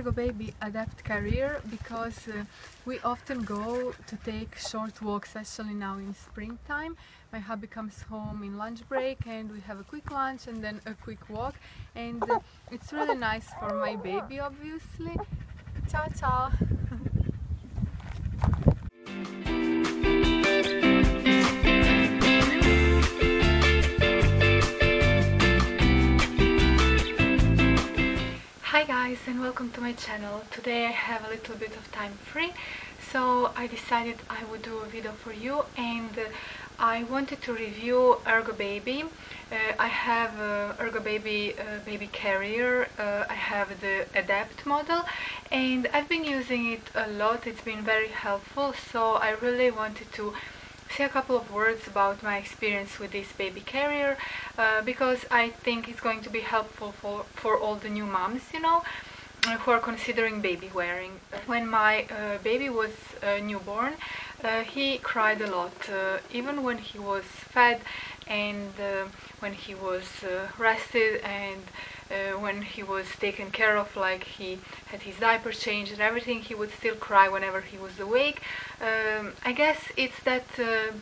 Ergobaby Adapt Carrier because we often go to take short walks, especially now in springtime. My hubby comes home in lunch break and we have a quick lunch and then a quick walk, and it's really nice for my baby, obviously. Ciao ciao! Hi guys, and welcome to my channel. Today I have a little bit of time free, so I decided I would do a video for you, and I wanted to review Ergobaby. I have Ergobaby baby carrier. I have the Adapt model and I've been using it a lot. It's been very helpful, so I really wanted to say a couple of words about my experience with this baby carrier, because I think it's going to be helpful for all the new moms, you know, who are considering baby wearing. When my baby was newborn, he cried a lot, even when he was fed and when he was rested and when he was taken care of, like he had his diaper changed and everything, he would still cry whenever he was awake. I guess it's that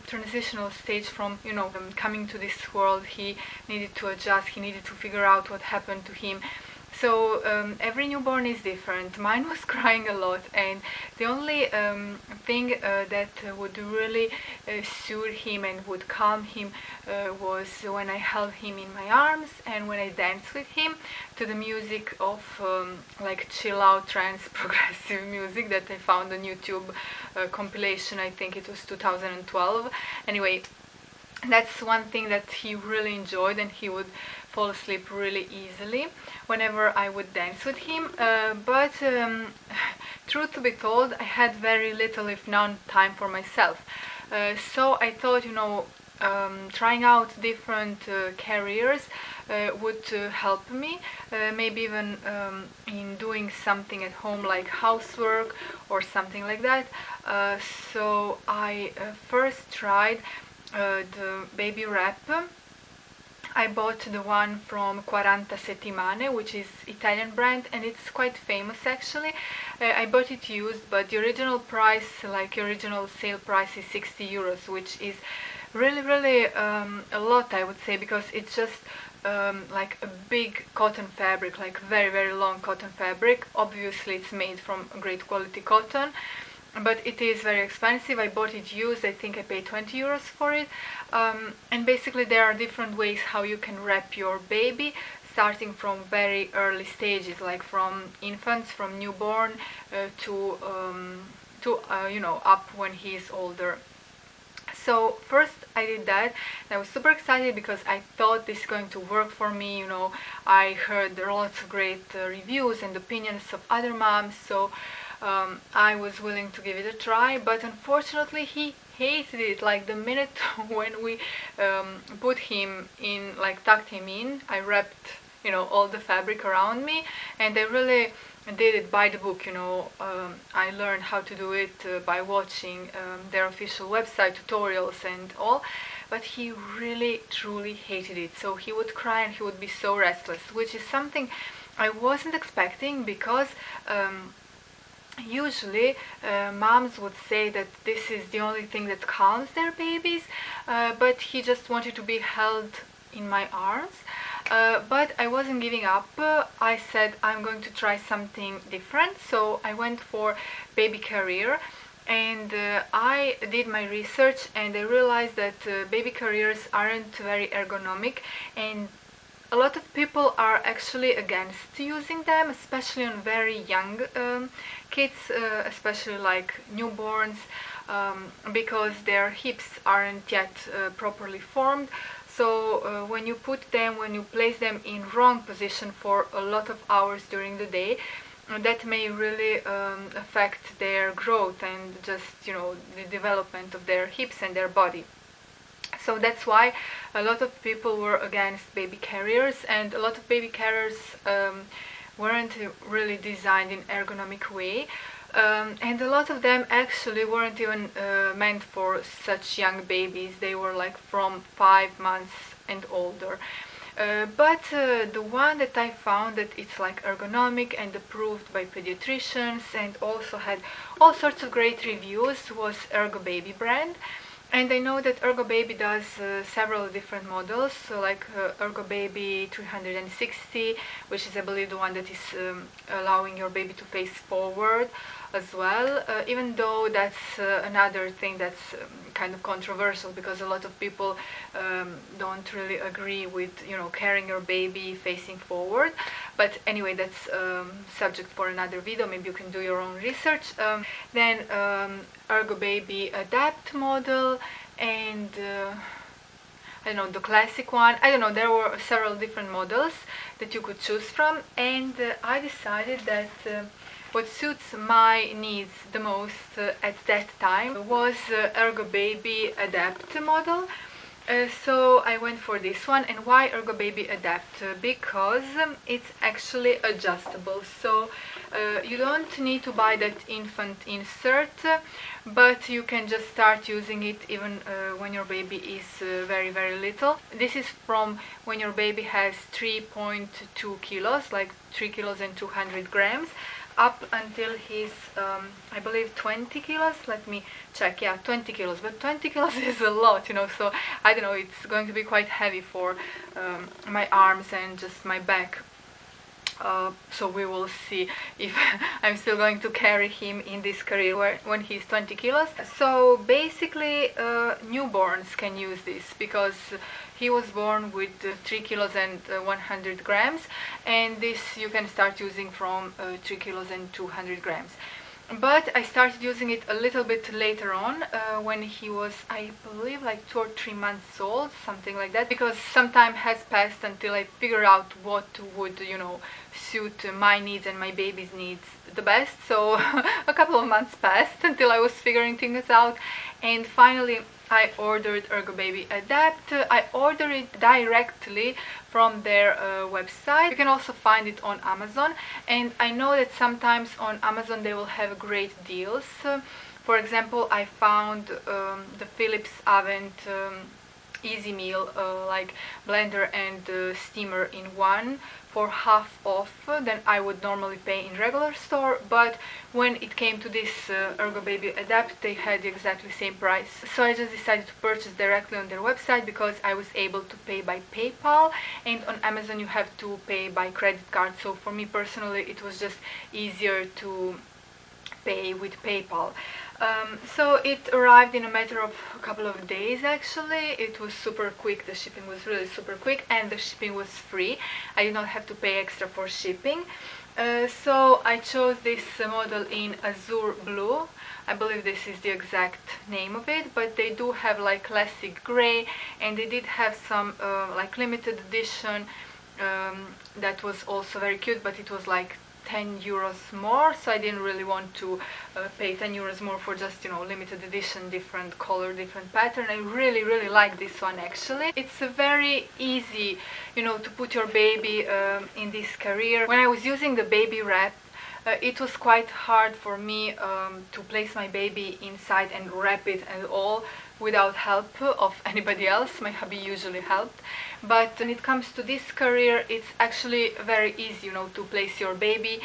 transitional stage from, you know, coming to this world. He needed to adjust, he needed to figure out what happened to him. So every newborn is different. Mine was crying a lot, and the only thing that would really soothe him and would calm him was when I held him in my arms and when I danced with him to the music of like chill out trance progressive music that I found on YouTube compilation. I think it was 2012. Anyway, that's one thing that he really enjoyed, and he would fall asleep really easily whenever I would dance with him. But truth to be told, I had very little, if none, time for myself. So I thought, you know, trying out different carriers would help me, maybe even in doing something at home like housework or something like that. So I first tried the baby wrap. I bought the one from 40 Settimane, which is Italian brand, and it's quite famous actually. I bought it used, but the original price, like original sale price, is 60 euros, which is really a lot, I would say, because it's just like a big cotton fabric, like very long cotton fabric. Obviously it's made from great quality cotton, but it is very expensive. I bought it used. I think I paid 20 euros for it. And basically there are different ways how you can wrap your baby, starting from very early stages, like from infants, from newborn to you know, up when he is older. So first I did that, and I was super excited because I thought this is going to work for me. You know, I heard there are lots of great reviews and opinions of other moms, so I was willing to give it a try. But unfortunately he hated it. Like the minute when we put him in, like tucked him in, I wrapped, you know, all the fabric around me, and I really did it by the book, you know. I learned how to do it by watching their official website tutorials and all, but he really truly hated it. So he would cry and he would be so restless, which is something I wasn't expecting, because usually moms would say that this is the only thing that calms their babies, but he just wanted to be held in my arms. But I wasn't giving up. I said I'm going to try something different, so I went for baby carrier, and I did my research and I realized that baby carriers aren't very ergonomic, and a lot of people are actually against using them, especially on very young kids, especially like newborns, because their hips aren't yet properly formed. So when you put them, when you place them in wrong position for a lot of hours during the day, that may really affect their growth and just, you know, the development of their hips and their body. So that's why a lot of people were against baby carriers, and a lot of baby carriers weren't really designed in ergonomic way. And a lot of them actually weren't even meant for such young babies. They were like from 5 months and older. But the one that I found that it's like ergonomic and approved by pediatricians and also had all sorts of great reviews was Ergobaby brand. And I know that Ergobaby does several different models, so like Ergobaby 360, which is I believe the one that is allowing your baby to face forward as well, even though that's another thing that's kind of controversial, because a lot of people don't really agree with, you know, carrying your baby facing forward. But anyway, that's subject for another video. Maybe you can do your own research. Then Ergobaby Adapt model, and I don't know, the classic one. I don't know, there were several different models that you could choose from, and I decided that what suits my needs the most at that time was Ergobaby Adapt model. So I went for this one. And why Ergobaby Adapt? Because it's actually adjustable, so you don't need to buy that infant insert, but you can just start using it even when your baby is very little. This is from when your baby has 3.2 kilos, like 3 kilos and 200 grams, up until he's I believe 20 kilos. Let me check. Yeah, 20 kilos, but 20 kilos is a lot, you know, so I don't know, it's going to be quite heavy for my arms and just my back. So we will see if I'm still going to carry him in this career when he's 20 kilos. So basically newborns can use this, because he was born with 3 kilos and 100 grams, and this you can start using from 3 kilos and 200 grams. But I started using it a little bit later on, when he was, I believe, like 2 or 3 months old, something like that, because some time has passed until I figured out what would, you know, suit my needs and my baby's needs the best. So a couple of months passed until I was figuring things out, and finally I ordered Ergobaby Adapt. I ordered it directly from their website. You can also find it on Amazon, and I know that sometimes on Amazon they will have great deals. For example, I found the Philips Avent Easy Meal, like blender and steamer in one, for half off than I would normally pay in regular store. But when it came to this Ergobaby Adapt, they had the exactly same price. So I just decided to purchase directly on their website, because I was able to pay by PayPal, and on Amazon you have to pay by credit card. So for me personally it was just easier to pay with PayPal. So it arrived in a matter of a couple of days. Actually, it was super quick. The shipping was really super quick, and the shipping was free. I did not have to pay extra for shipping. So I chose this model in Azure Blue. I believe this is the exact name of it, but they do have like classic gray, and they did have some like limited edition that was also very cute, but it was like 10 euros more, so I didn't really want to pay 10 euros more for just, you know, limited edition, different color, different pattern. I really like this one actually. It's a very easy, you know, to put your baby in this carrier. When I was using the baby wrap, it was quite hard for me to place my baby inside and wrap it at all without help of anybody else. My hubby usually helped, but when it comes to this carrier, it's actually very easy, you know, to place your baby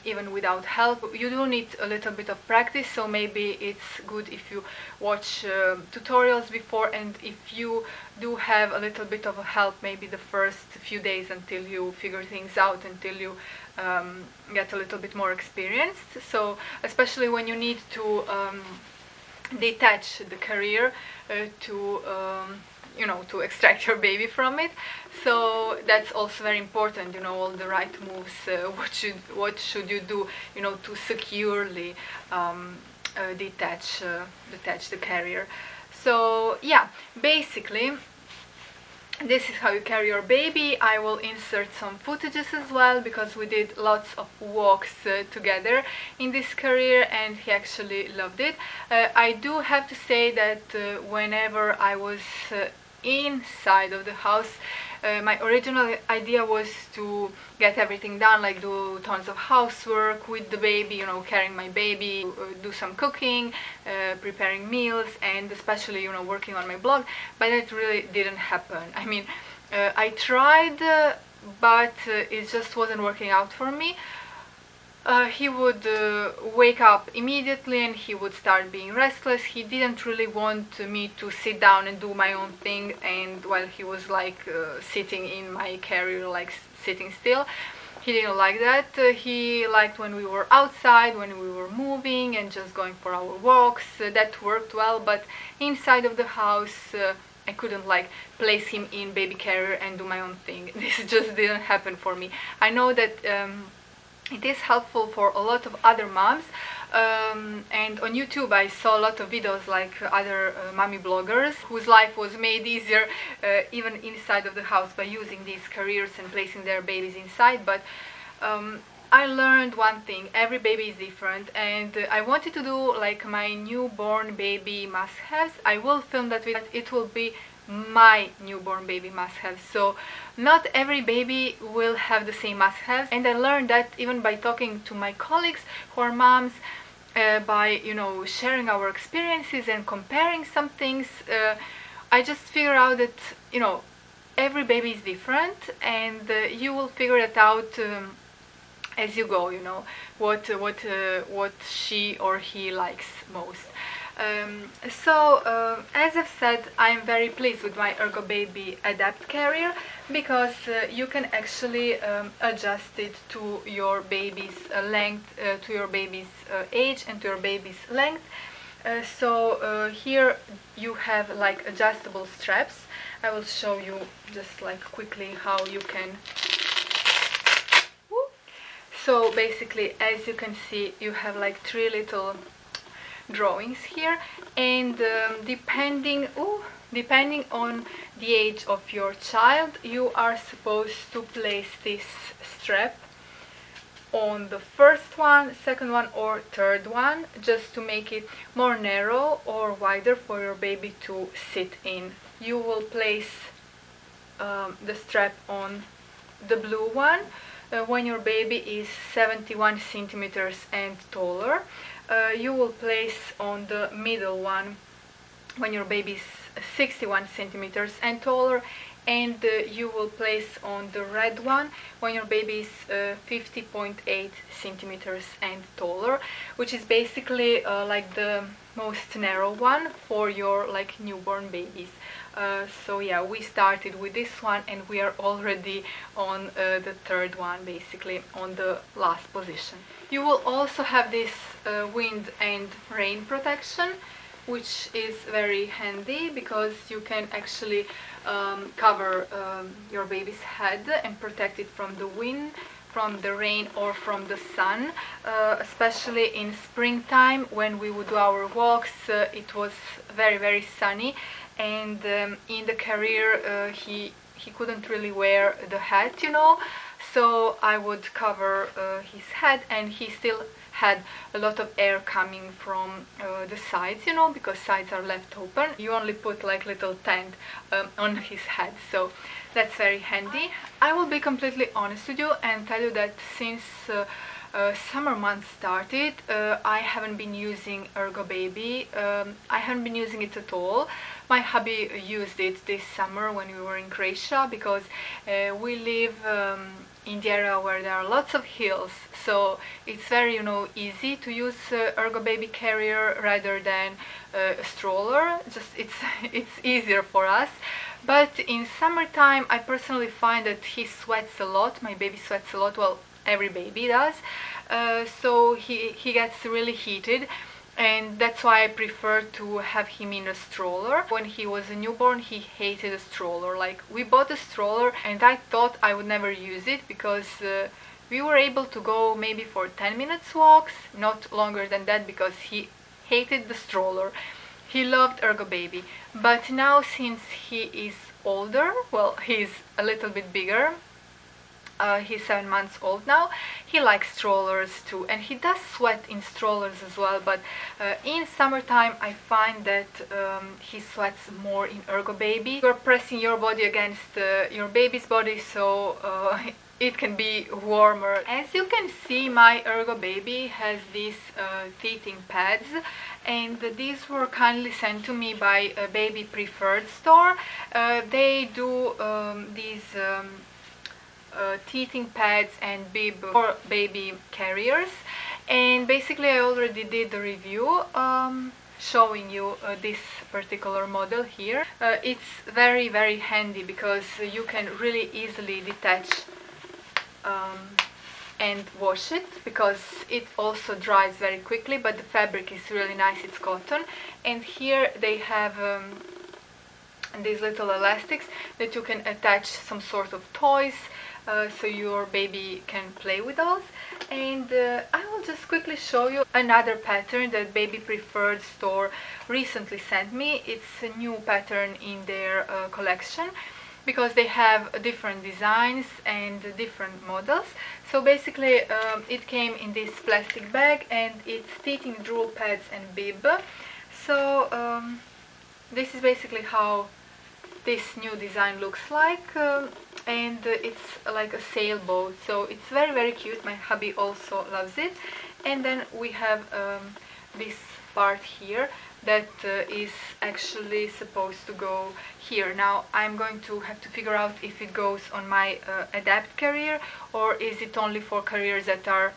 even without help. You do need a little bit of practice, so maybe it's good if you watch tutorials before, and if you do have a little bit of help, maybe the first few days until you figure things out, until you get a little bit more experienced. So especially when you need to detach the carrier to you know, to extract your baby from it, so that's also very important, you know, all the right moves, what should you do, you know, to securely detach the carrier. So yeah, basically this is how you carry your baby. I will insert some footages as well, because we did lots of walks together in this carrier, and he actually loved it. I do have to say that whenever I was inside of the house, my original idea was to get everything done, like do tons of housework with the baby, you know, carrying my baby, do some cooking, preparing meals, and especially, you know, working on my blog. But that really didn't happen. I mean, I tried, but it just wasn't working out for me. He would wake up immediately and he would start being restless. He didn't really want me to sit down and do my own thing, and while he was like sitting in my carrier, like sitting still. He didn't like that. He liked when we were outside, when we were moving and just going for our walks. That worked well, but inside of the house I couldn't like place him in baby carrier and do my own thing. This just didn't happen for me. I know that it is helpful for a lot of other moms, and on YouTube I saw a lot of videos like other mommy bloggers whose life was made easier even inside of the house by using these carriers and placing their babies inside. But I learned one thing: every baby is different, and I wanted to do like my newborn baby must-haves. I will film that video. It will be my newborn baby must-haves, so not every baby will have the same must-haves. And I learned that even by talking to my colleagues who are moms, by, you know, sharing our experiences and comparing some things. I just figure out that, you know, every baby is different, and you will figure it out as you go, you know, what she or he likes most. As I've said, I'm very pleased with my Ergobaby Adapt carrier, because you can actually adjust it to your baby's length, to your baby's age and to your baby's length. Here you have like adjustable straps. I will show you just like quickly how you can. So basically, as you can see, you have like 3 little drawings here, and depending on the age of your child, you are supposed to place this strap on the first one, second one, or third one, just to make it more narrow or wider for your baby to sit in. You will place the strap on the blue one when your baby is 71 centimeters and taller. You will place on the middle one when your baby is 61 centimeters and taller, and you will place on the red one when your baby is 50.8 centimeters and taller, which is basically like the most narrow one for your like newborn babies. So yeah, we started with this one and we are already on the third one, basically on the last position. You will also have this wind and rain protection, which is very handy because you can actually cover your baby's head and protect it from the wind, from the rain, or from the sun. Especially in springtime when we would do our walks, it was very sunny, and in the carrier he couldn't really wear the hat, you know, so I would cover his head, and he still had a lot of air coming from the sides, you know, because sides are left open. You only put like little tent on his head, so that's very handy. I will be completely honest with you and tell you that since summer months started, I haven't been using Ergobaby. I haven't been using it at all. My hubby used it this summer when we were in Croatia, because we live in the area where there are lots of hills, so it's very, you know, easy to use Ergobaby carrier rather than a stroller. Just it's easier for us. But in summertime, I personally find that he sweats a lot. My baby sweats a lot. Well, every baby does. So he gets really heated, and that's why I prefer to have him in a stroller. When he was a newborn, he hated a stroller. Like, we bought a stroller and I thought I would never use it, because we were able to go maybe for 10 minutes walks, not longer than that, because he hated the stroller. He loved Ergobaby. But now, since he is older, well, he's a little bit bigger, he's 7 months old now, he likes strollers too, and he does sweat in strollers as well. But in summertime I find that he sweats more in Ergobaby. You're pressing your body against your baby's body, so it can be warmer. As you can see, my Ergobaby has these teething pads, and these were kindly sent to me by a Baby Preferred store. They do these teething pads and bib for baby carriers, and basically I already did the review showing you this particular model here. It's very handy because you can really easily detach and wash it, because it also dries very quickly, but the fabric is really nice, it's cotton. And here they have these little elastics that you can attach some sort of toys, so your baby can play with those. And I will just quickly show you another pattern that Baby Preferred store recently sent me. It's a new pattern in their collection, because they have different designs and different models. So basically it came in this plastic bag, and it's teething drool pads and bib. So this is basically how this new design looks like, and it's like a sailboat, so it's very cute. My hubby also loves it. And then we have this part here that is actually supposed to go here. Now I'm going to have to figure out if it goes on my adapt carrier, or is it only for carriers that are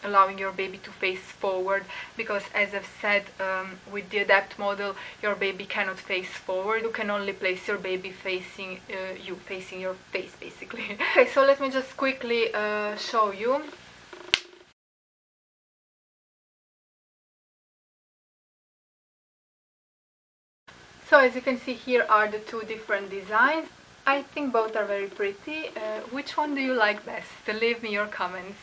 allowing your baby to face forward, because as I've said, with the adapt model your baby cannot face forward. You can only place your baby facing you, facing your face basically. Okay, so let me just quickly show you. So as you can see, here are the two different designs. I think both are very pretty. Which one do you like best? Leave me your comments.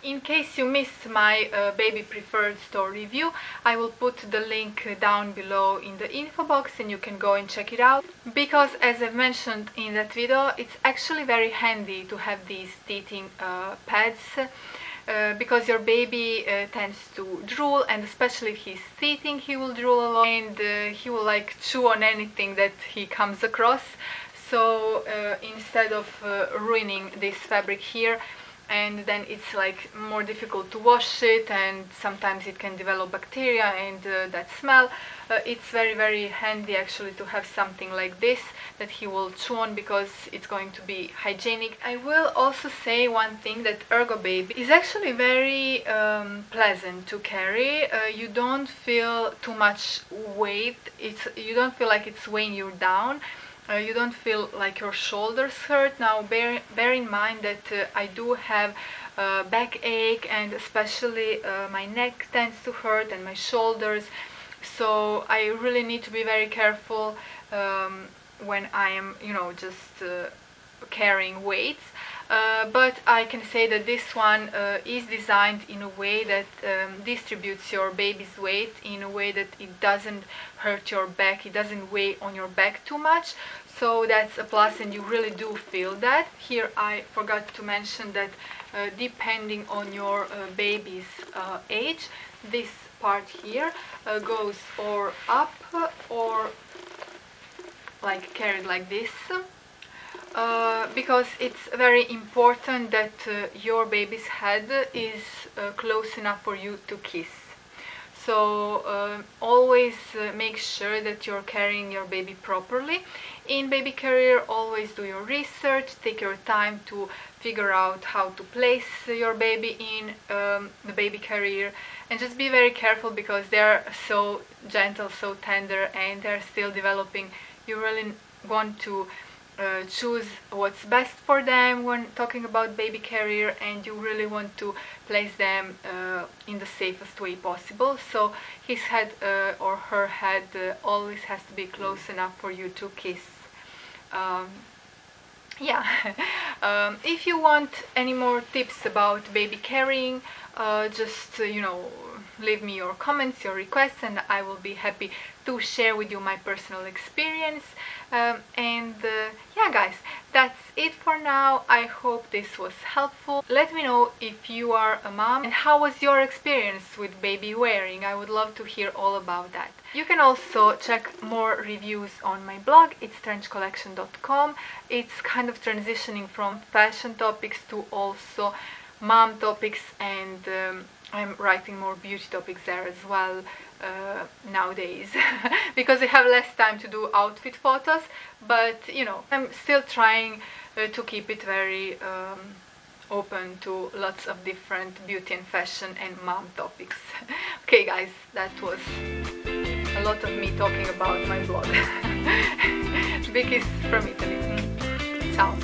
In case you missed my Baby Preferred store review, I will put the link down below in the info box, and you can go and check it out. Because as I've mentioned in that video, it's actually very handy to have these teething pads. Because your baby tends to drool, and especially if he's teething, he will drool a lot, and he will like chew on anything that he comes across. So instead of ruining this fabric here, and then it's like more difficult to wash it, and sometimes it can develop bacteria and that smell, it's very handy actually to have something like this that he will chew on, because it's going to be hygienic. I will also say one thing, that Ergobaby is actually very pleasant to carry. You don't feel too much weight. You don't feel like it's weighing you down. You don't feel like your shoulders hurt. Now bear in mind that I do have backache, and especially my neck tends to hurt, and my shoulders, so I really need to be very careful when I am, you know, just carrying weights. But I can say that this one is designed in a way that distributes your baby's weight in a way that it doesn't hurt your back, it doesn't weigh on your back too much. So that's a plus, and you really do feel that. Here I forgot to mention that depending on your baby's age, this part here goes or up or like carried like this. Because it's very important that your baby's head is close enough for you to kiss. So always make sure that you're carrying your baby properly. In baby carrier, always do your research, take your time to figure out how to place your baby in the baby carrier, and just be very careful, because they're so gentle, so tender, and they're still developing. You really want to choose what's best for them when talking about baby carrier, and you really want to place them in the safest way possible. So his head or her head always has to be close enough for you to kiss. Yeah. If you want any more tips about baby carrying, just you know, leave me your comments, your requests, and I will be happy to share with you my personal experience. Yeah guys, that's it for now. I hope this was helpful. Let me know if you are a mom and how was your experience with baby wearing. I would love to hear all about that. You can also check more reviews on my blog. It's trenchcollection.com. It's kind of transitioning from fashion topics to also mom topics, and I'm writing more beauty topics there as well nowadays because I have less time to do outfit photos, but you know, I'm still trying to keep it very open to lots of different beauty and fashion and mom topics. Okay guys, that was a lot of me talking about my blog. Big kiss from Italy. Ciao.